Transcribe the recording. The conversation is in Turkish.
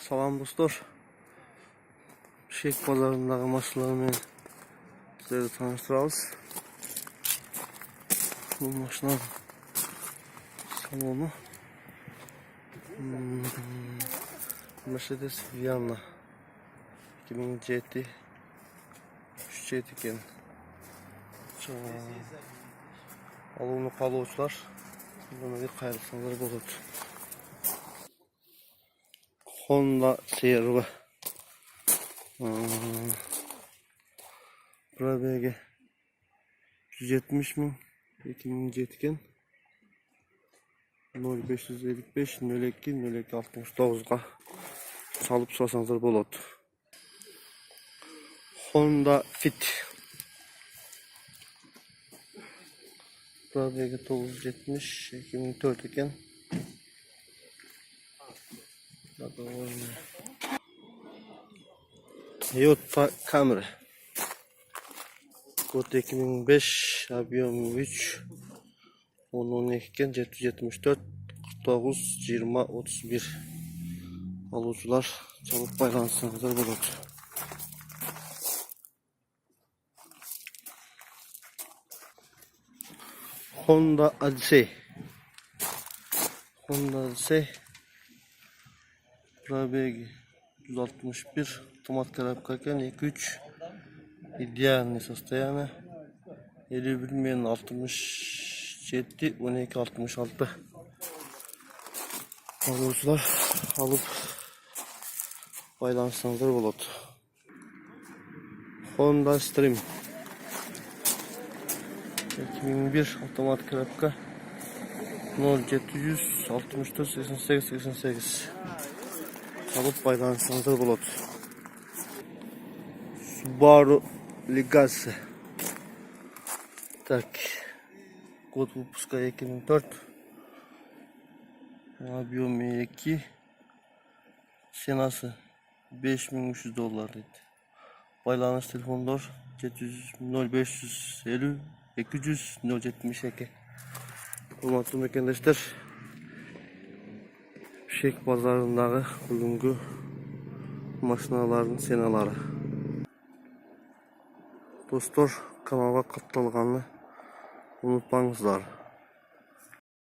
Salam dostlar. Şek pazarındagi mashinalarni sizlarga tanishtiramiz. Bu mashina saloni Mercedes Vianna 2007 3 ekan. Aluvni qoluvchilar bunaqa qayrilsanlar bo'ladi. Honda CR-V Probegi 170 bin 2007 ekan. 0555 02 02 69'ga salıp sorsanızlar bo'ladi. Honda Fit Probegi 970 2004 ekan. Toyota Camry kod 2005 объем 3 1012 ekan. 774 49 20 31 aluvchilar çalıp baylansanızlar bo'ladi. Honda Odyssey Probegi 161 автомат коробка ekan. 2.3 идеальный состояние 51 bin 67 12 66 aluvchilar alıp baylansanızlar bo'ladi. Honda Stream 2001 автомат коробка 0700 64 88 88 alıp baylansanızlar bo'ladi. Subaru Legacy так, год выпуска 2004, объем 2, ценасы $5300 dedi. Байланыш telefonlar 0550 200 072. Hurmatlı mekandaşlar, Şek pazarındagi bugungi mashinalarning senalari. Dostlar, kanalga katılganını unutmаңыздар.